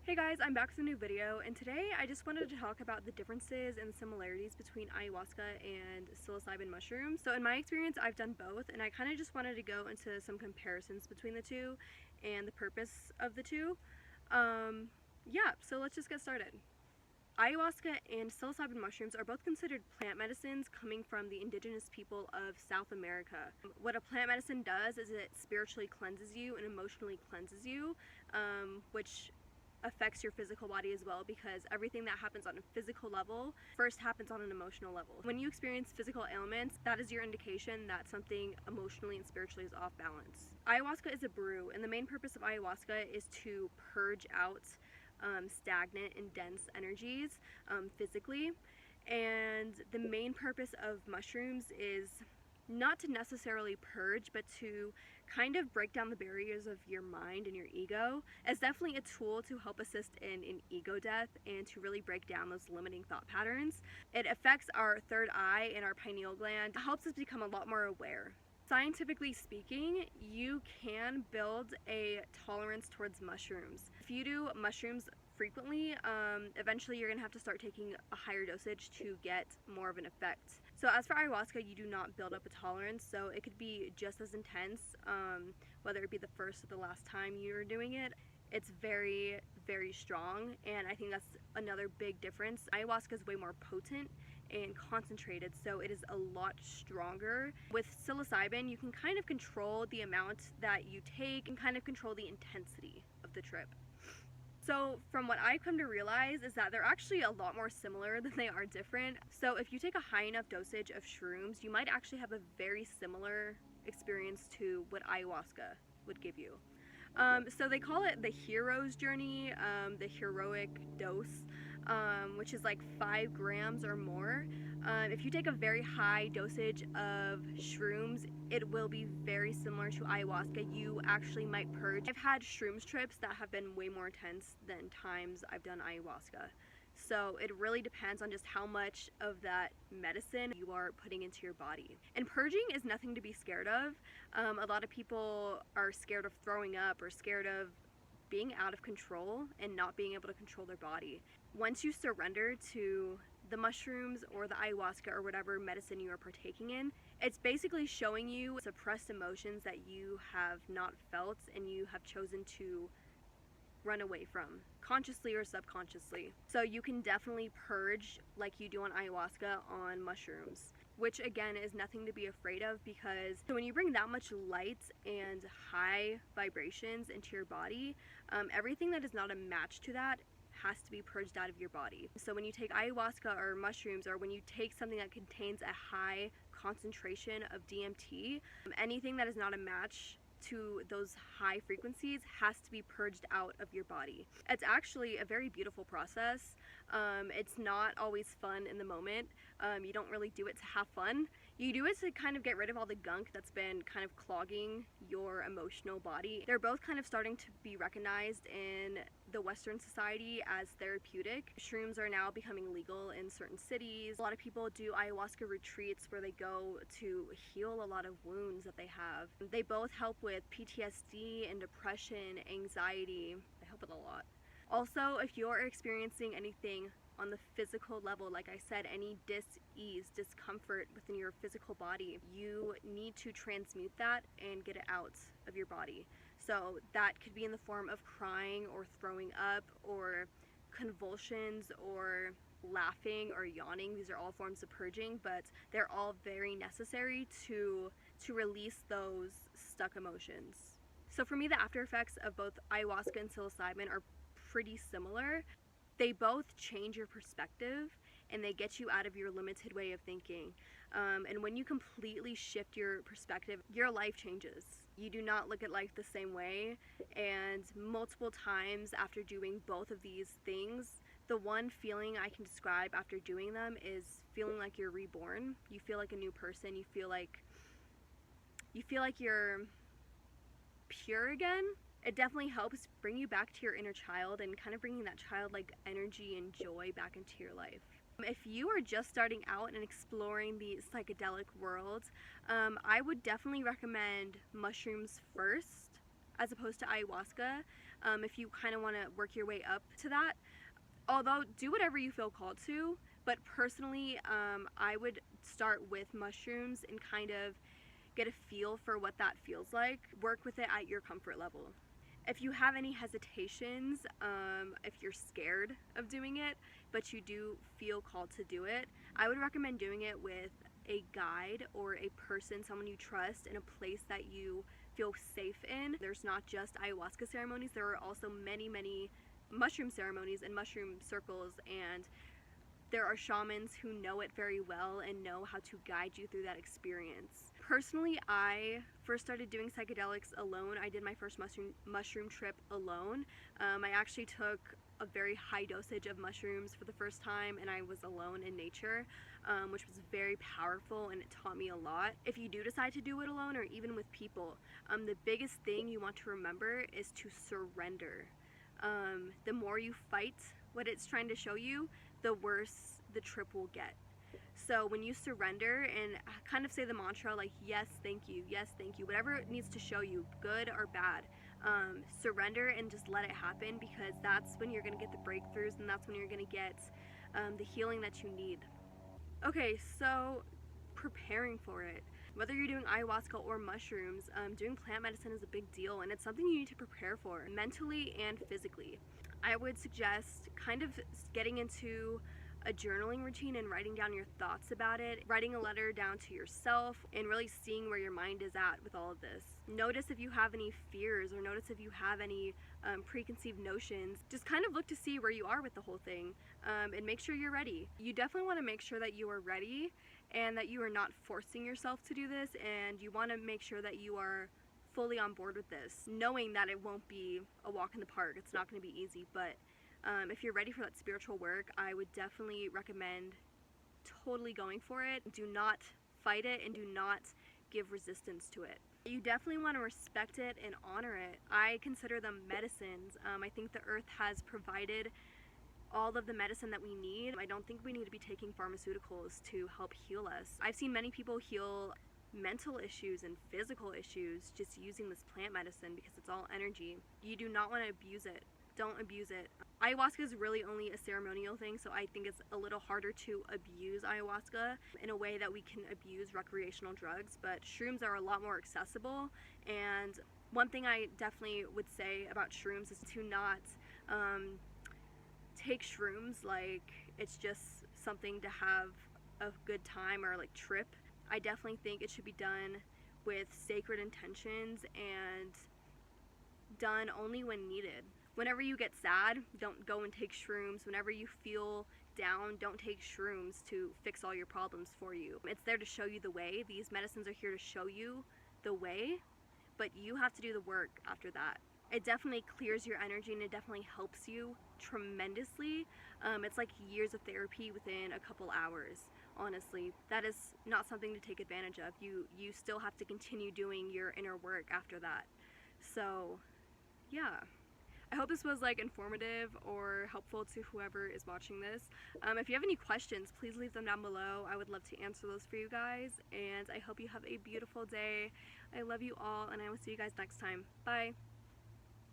Hey guys, I'm back with a new video, and today I just wanted to talk about the differences and the similarities between ayahuasca and psilocybin mushrooms. So in my experience, I've done both, and I kind of just wanted to go into some comparisons between the two and the purpose of the two. Yeah, so let's just get started. Ayahuasca and psilocybin mushrooms are both considered plant medicines coming from the indigenous people of South America. What a plant medicine does is it spiritually cleanses you and emotionally cleanses you, which affects your physical body as well, because everything that happens on a physical level first happens on an emotional level. When you experience physical ailments, that is your indication that something emotionally and spiritually is off balance. Ayahuasca is a brew, and the main purpose of ayahuasca is to purge out stagnant and dense energies physically, and the main purpose of mushrooms is not to necessarily purge, but to kind of break down the barriers of your mind and your ego. It's definitely a tool to help assist in ego death and to really break down those limiting thought patterns. It affects our third eye and our pineal gland. It helps us become a lot more aware. Scientifically speaking, you can build a tolerance towards mushrooms. If you do mushrooms frequently, eventually you're gonna have to start taking a higher dosage to get more of an effect. So as for ayahuasca, you do not build up a tolerance, so it could be just as intense, whether it be the first or the last time you're doing it. It's very, very strong, and I think that's another big difference. Ayahuasca is way more potent and concentrated, so it is a lot stronger. With psilocybin, you can kind of control the amount that you take and kind of control the intensity of the trip. So from what I've come to realize is that they're actually a lot more similar than they are different. So if you take a high enough dosage of shrooms, you might actually have a very similar experience to what ayahuasca would give you. So they call it the hero's journey, the heroic dose, which is like 5 grams or more. If you take a very high dosage of shrooms, it will be very similar to ayahuasca. You actually might purge. I've had shrooms trips that have been way more intense than times I've done ayahuasca. So it really depends on just how much of that medicine you are putting into your body. And purging is nothing to be scared of. A lot of people are scared of throwing up or scared of being out of control and not being able to control their body. Once you surrender to the mushrooms or the ayahuasca or whatever medicine you are partaking in, it's basically showing you suppressed emotions that you have not felt and you have chosen to run away from, consciously or subconsciously. So you can definitely purge like you do on ayahuasca on mushrooms, which again is nothing to be afraid of, because when you bring that much light and high vibrations into your body, everything that is not a match to that has to be purged out of your body. So when you take ayahuasca or mushrooms, or when you take something that contains a high concentration of DMT, anything that is not a match to those high frequencies has to be purged out of your body. It's actually a very beautiful process. It's not always fun in the moment. You don't really do it to have fun. You do it to kind of get rid of all the gunk that's been kind of clogging your emotional body. They're both kind of starting to be recognized in the Western society as therapeutic. Shrooms are now becoming legal in certain cities. A lot of people do ayahuasca retreats where they go to heal a lot of wounds that they have. They both help with PTSD and depression, anxiety. They help with a lot. Also, if you're experiencing anything on the physical level, like I said, any dis-ease, discomfort within your physical body, you need to transmute that and get it out of your body. So that could be in the form of crying or throwing up or convulsions or laughing or yawning. These are all forms of purging, but they're all very necessary to release those stuck emotions. So for me, the after effects of both ayahuasca and psilocybin are pretty similar. They both change your perspective and they get you out of your limited way of thinking. And when you completely shift your perspective, your life changes. You do not look at life the same way. And multiple times after doing both of these things, the one feeling I can describe after doing them is feeling like you're reborn. You feel like a new person. You feel like you're pure again. It definitely helps bring you back to your inner child and kind of bringing that childlike energy and joy back into your life. If you are just starting out and exploring the psychedelic world, I would definitely recommend mushrooms first as opposed to ayahuasca. if you kind of want to work your way up to that. Although, do whatever you feel called to, but personally, I would start with mushrooms and kind of get a feel for what that feels like. Work with it at your comfort level. If you have any hesitations, if you're scared of doing it, but you do feel called to do it, I would recommend doing it with a guide or a person, someone you trust, in a place that you feel safe in. There's not just ayahuasca ceremonies, there are also many, many mushroom ceremonies and mushroom circles, and there are shamans who know it very well and know how to guide you through that experience. Personally, I first started doing psychedelics alone. I did my first mushroom trip alone. I actually took a very high dosage of mushrooms for the first time, and I was alone in nature, which was very powerful, and it taught me a lot. If you do decide to do it alone or even with people, the biggest thing you want to remember is to surrender. The more you fight what it's trying to show you, the worse the trip will get. So when you surrender and kind of say the mantra like, yes, thank you, whatever it needs to show you, good or bad, surrender and just let it happen, because that's when you're going to get the breakthroughs, and that's when you're going to get the healing that you need. Okay, so preparing for it. Whether you're doing ayahuasca or mushrooms, doing plant medicine is a big deal, and it's something you need to prepare for mentally and physically. I would suggest kind of getting into a journaling routine and writing down your thoughts about it, writing a letter down to yourself, and really seeing where your mind is at with all of this. Notice if you have any fears, or notice if you have any preconceived notions. Just kind of look to see where you are with the whole thing, and make sure you're ready. You definitely want to make sure that you are ready and that you are not forcing yourself to do this, and you want to make sure that you are fully on board with this, knowing that it won't be a walk in the park. It's not going to be easy, but if you're ready for that spiritual work, I would definitely recommend totally going for it. Do not fight it, and do not give resistance to it. You definitely want to respect it and honor it. I consider them medicines. I think the earth has provided all of the medicine that we need. I don't think we need to be taking pharmaceuticals to help heal us. I've seen many people heal mental issues and physical issues just using this plant medicine, because it's all energy. You do not want to abuse it. Don't abuse it. Ayahuasca is really only a ceremonial thing, so I think it's a little harder to abuse ayahuasca in a way that we can abuse recreational drugs, but shrooms are a lot more accessible. And one thing I definitely would say about shrooms is to not take shrooms like it's just something to have a good time or like trip. I definitely think it should be done with sacred intentions and done only when needed. Whenever you get sad, don't go and take shrooms. Whenever you feel down, don't take shrooms to fix all your problems for you. It's there to show you the way. These medicines are here to show you the way, but you have to do the work after that. It definitely clears your energy, and it definitely helps you tremendously. It's like years of therapy within a couple hours, honestly. That is not something to take advantage of. You still have to continue doing your inner work after that. So, yeah. I hope this was like informative or helpful to whoever is watching this. If you have any questions, please leave them down below. I would love to answer those for you guys, and I hope you have a beautiful day. I love you all, and I will see you guys next time. Bye.